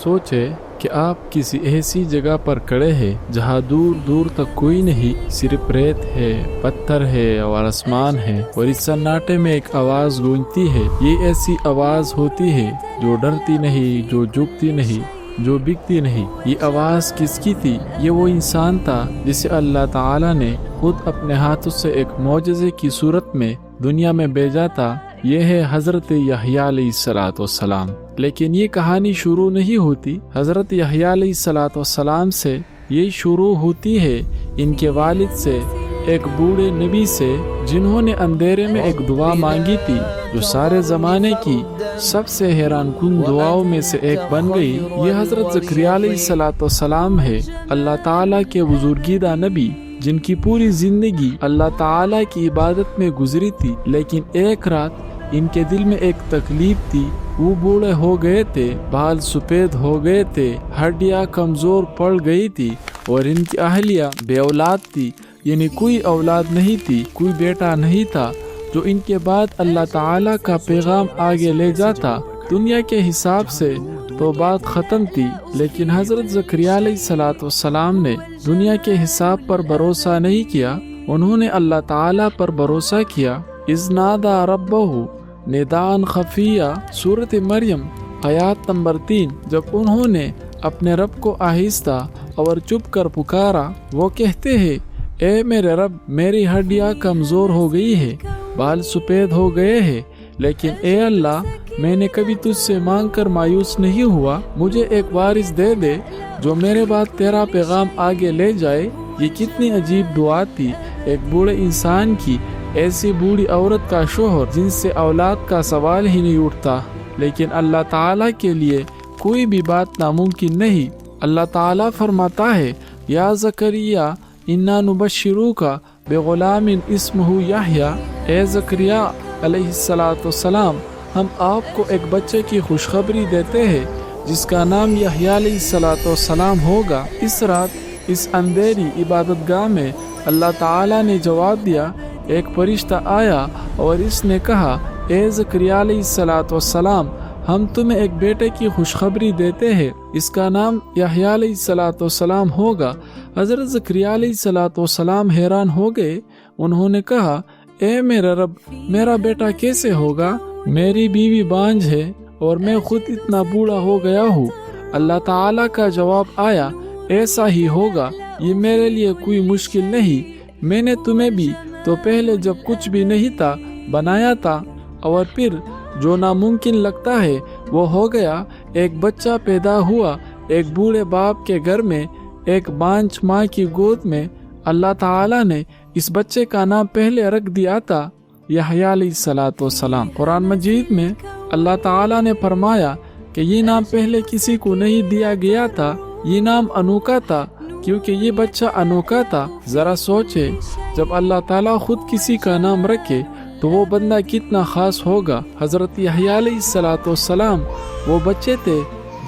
سوچے کہ آپ کسی ایسی جگہ پر کھڑے ہیں جہاں دور دور تک کوئی نہیں، صرف ریت ہے، پتھر ہے اور آسمان ہے، اور اس سناٹے میں ایک آواز گونجتی ہے۔ یہ ایسی آواز ہوتی ہے جو ڈرتی نہیں، جو جھکتی نہیں، جو بکتی نہیں۔ یہ آواز کس کی تھی؟ یہ وہ انسان تھا جسے اللہ تعالیٰ نے خود اپنے ہاتھوں سے ایک معجزے کی صورت میں دنیا میں بھیجا تھا۔ یہ ہے حضرت یحییٰ علیہ السلام۔ لیکن یہ کہانی شروع نہیں ہوتی حضرت یحییٰ علیہ السلام سے، یہ شروع ہوتی ہے ان کے والد سے، ایک بوڑھے نبی سے جنہوں نے اندھیرے میں ایک دعا مانگی تھی جو سارے زمانے کی سب سے حیران کن دعاؤں میں سے ایک بن گئی۔ یہ حضرت زکریا علیہ السلام ہے، اللہ تعالیٰ کے بزرگیدہ نبی جن کی پوری زندگی اللہ تعالیٰ کی عبادت میں گزری تھی، لیکن ایک رات ان کے دل میں ایک تکلیف تھی۔ وہ بوڑھے ہو گئے تھے، بال سفید ہو گئے تھے، ہڈیاں کمزور پڑ گئی تھی، اور ان کی اہلیہ بے اولاد تھی، یعنی کوئی اولاد نہیں تھی، کوئی بیٹا نہیں تھا جو ان کے بعد اللہ تعالیٰ کا پیغام آگے لے جاتا۔ دنیا کے حساب سے تو بات ختم تھی، لیکن حضرت زکریا علیہ السلام نے دنیا کے حساب پر بھروسہ نہیں کیا، انہوں نے اللہ تعالیٰ پر بھروسہ کیا۔ اذ نادى ربہ نداء خفیہ، سورۃ مریم آیات نمبر 3۔ جب انہوں نے اپنے رب کو آہستہ اور چپ کر پکارا، وہ کہتے ہیں اے میرے رب، میری ہڈیاں کمزور ہو گئی ہے، بال سفید ہو گئے ہیں، لیکن اے اللہ، میں نے کبھی تجھ سے مانگ کر مایوس نہیں ہوا، مجھے ایک وارث دے دے جو میرے بعد تیرا پیغام آگے لے جائے۔ یہ کتنی عجیب دعا تھی، ایک بوڑھے انسان کی، ایسی بوڑھی عورت کا شوہر جن سے اولاد کا سوال ہی نہیں اٹھتا، لیکن اللہ تعالیٰ کے لیے کوئی بھی بات ناممکن نہیں۔ اللہ تعالیٰ فرماتا ہے یا زکریا انا نبشروک بغلام اسمہ یحییٰ، اے زکریا علیہ السلام، ہم آپ کو ایک بچے کی خوشخبری دیتے ہیں جس کا نام یحییٰ علیہ السلام ہوگا۔ اس رات اس اندھیری عبادت گاہ میں اللہ تعالیٰ نے جواب دیا، ایک فرشتہ آیا اور اس نے کہا اے زکریا علیہ السلام، ہم تمہیں ایک بیٹے کی خوشخبری دیتے ہیں، اس کا نام یحییٰ علیہ السلام ہوگا۔ حضرت زکریا علیہ السلام حیران ہو گئے، انہوں نے کہا اے میرا رب، میرا بیٹا کیسے ہوگا؟ میری بیوی بانجھ ہے اور میں خود اتنا بوڑھا ہو گیا ہوں۔ اللہ تعالیٰ کا جواب آیا، ایسا ہی ہوگا، یہ میرے لیے کوئی مشکل نہیں، میں نے تمہیں بھی تو پہلے جب کچھ بھی نہیں تھا بنایا تھا، اور پھر جو ناممکن لگتا ہے وہ ہو گیا۔ ایک بچہ پیدا ہوا ایک بوڑھے باپ کے گھر میں، ایک بانجھ ماں کی گود میں۔ اللہ تعالیٰ نے اس بچے کا نام پہلے رکھ دیا تھا یحییٰ علیہ السلام۔ قرآن مجید میں اللہ تعالیٰ نے فرمایا کہ یہ نام پہلے کسی کو نہیں دیا گیا تھا، یہ نام انوکھا تھا کیونکہ یہ بچہ انوکھا تھا۔ ذرا سوچے، جب اللہ تعالیٰ خود کسی کا نام رکھے تو وہ بندہ کتنا خاص ہوگا۔ حضرت یحییٰ علیہ السلام وہ بچے تھے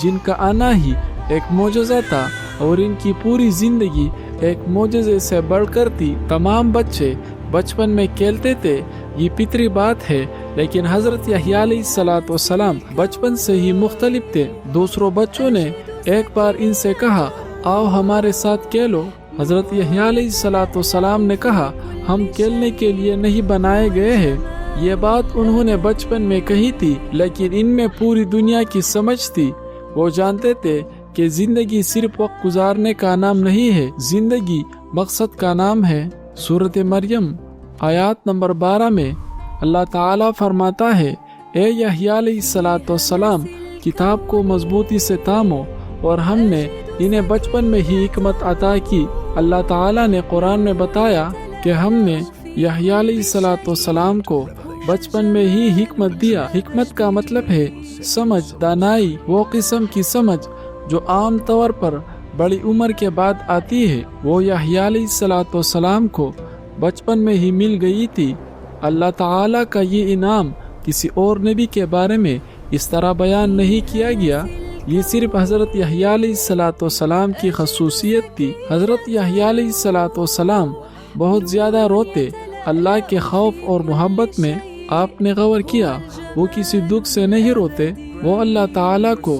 جن کا آنا ہی ایک معجزہ تھا، اور ان کی پوری زندگی ایک معجزے سے بڑھ کر تھی۔ تمام بچے بچپن میں کھیلتے تھے، یہ فطری بات ہے، لیکن حضرت یحییٰ علیہ السلام بچپن سے ہی مختلف تھے۔ دوسروں بچوں نے ایک بار ان سے کہا آؤ ہمارے ساتھ کھیلو۔ حضرت یحییٰ علیہ السلام نے کہا ہم کھیلنے کے لیے نہیں بنائے گئے ہیں۔ یہ بات انہوں نے بچپن میں کہی تھی، لیکن ان میں پوری دنیا کی سمجھ تھی۔ وہ جانتے تھے کہ زندگی صرف وقت گزارنے کا نام نہیں ہے، زندگی مقصد کا نام ہے۔ سورۃ مریم آیات نمبر 12 میں اللہ تعالیٰ فرماتا ہے اے یحییٰ علیہ السلام، کتاب کو مضبوطی سے تھامو، اور ہم نے انہیں بچپن میں ہی حکمت عطا کی۔ اللہ تعالیٰ نے قرآن میں بتایا کہ ہم نے یحییٰ علیہ السلام کو بچپن میں ہی حکمت دیا۔ حکمت کا مطلب ہے سمجھ، دانائی، وہ قسم کی سمجھ جو عام طور پر بڑی عمر کے بعد آتی ہے، وہ یحییٰ علیہ السلام کو بچپن میں ہی مل گئی تھی۔ اللہ تعالیٰ کا یہ انعام کسی اور نبی کے بارے میں اس طرح بیان نہیں کیا گیا، یہ صرف حضرت یحییٰ علیہ السلام کی خصوصیت تھی۔ حضرت یحییٰ علیہ السلام بہت زیادہ روتے اللہ کے خوف اور محبت میں۔ آپ نے غور کیا، وہ کسی دکھ سے نہیں روتے، وہ اللہ تعالیٰ کو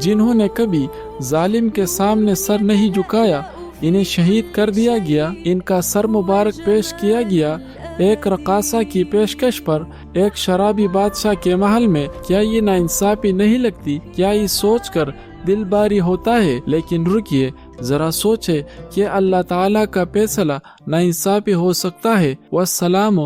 جنہوں نے کبھی ظالم کے سامنے سر نہیں جھکایا، انہیں شہید کر دیا گیا، ان کا سر مبارک پیش کیا گیا ایک رقاصہ کی پیشکش پر ایک شرابی بادشاہ کے محل میں۔ کیا یہ ناانصافی نہیں لگتی؟ کیا یہ سوچ کر دل باری ہوتا ہے؟ لیکن رکیے، ذرا سوچے کہ اللہ تعالیٰ کا فیصلہ ناانصافی ہو سکتا ہے۔ والسلام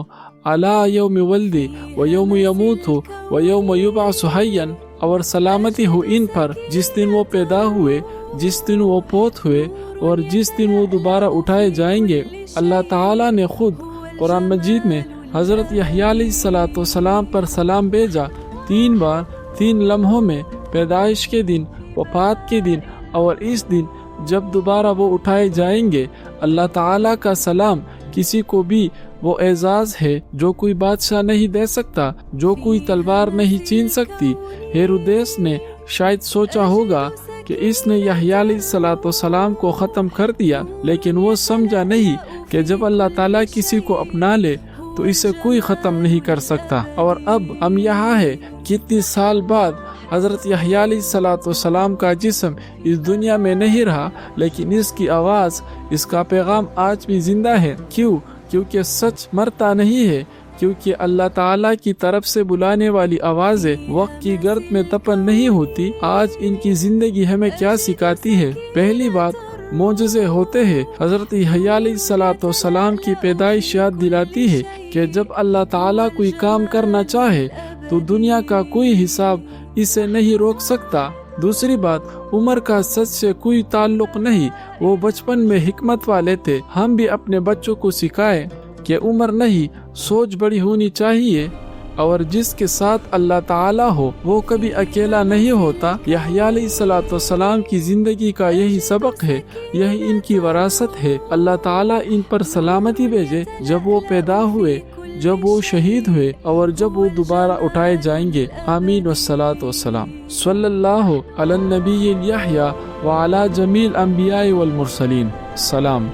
علی یوم ولدی و یوم یموت و یوم یبعث حیا، اور سلامتی ہو ان پر جس دن وہ پیدا ہوئے، جس دن وہ فوت ہوئے، اور جس دن وہ دوبارہ اٹھائے جائیں گے۔ اللہ تعالیٰ نے خود قرآن مجید میں حضرت یحییٰ علیہ السلام پر سلام بھیجا 3 بار 3 لمحوں میں، پیدائش کے دن، وفات کے دن اور اس دن جب دوبارہ وہ اٹھائے جائیں گے۔ اللہ تعالیٰ کا سلام کسی کو بھی وہ اعزاز ہے جو کوئی بادشاہ نہیں دے سکتا، جو کوئی تلوار نہیں چھین سکتی۔ ہیرودیس نے شاید سوچا ہوگا کہ اس نے یحییٰ علیہ السلام کو ختم کر دیا، لیکن وہ سمجھا نہیں کہ جب اللہ تعالیٰ کسی کو اپنا لے تو اسے کوئی ختم نہیں کر سکتا۔ اور اب ہم یہاں ہیں، کتنی سال بعد حضرت یحییٰ علیہ السلام کا جسم اس دنیا میں نہیں رہا، لیکن اس کی آواز، اس کا پیغام آج بھی زندہ ہے۔ کیوں؟ کیونکہ سچ مرتا نہیں ہے، کیونکہ اللہ تعالیٰ کی طرف سے بلانے والی آوازیں وقت کی گرد میں دفن نہیں ہوتی۔ آج ان کی زندگی ہمیں کیا سکھاتی ہے؟ پہلی بات، معجزے ہوتے ہیں۔ حضرت یحییٰ علیہ السلام کی پیدائش یاد دلاتی ہے کہ جب اللہ تعالیٰ کوئی کام کرنا چاہے تو دنیا کا کوئی حساب اسے نہیں روک سکتا۔ دوسری بات، عمر کا سچ سے کوئی تعلق نہیں، وہ بچپن میں حکمت والے تھے۔ ہم بھی اپنے بچوں کو سکھائیں کہ عمر نہیں، سوچ بڑی ہونی چاہیے، اور جس کے ساتھ اللہ تعالیٰ ہو وہ کبھی اکیلا نہیں ہوتا۔ یحییٰ علیہ السلام کی زندگی کا یہی سبق ہے، یہی ان کی وراثت ہے۔ اللہ تعالیٰ ان پر سلامتی بھیجے جب وہ پیدا ہوئے، جب وہ شہید ہوئے، اور جب وہ دوبارہ اٹھائے جائیں گے۔ آمین والصلاۃ والسلام۔ صلی اللہ علی النبی یحییٰ وعلی جمیع الانبیاء والمرسلین۔ سلام۔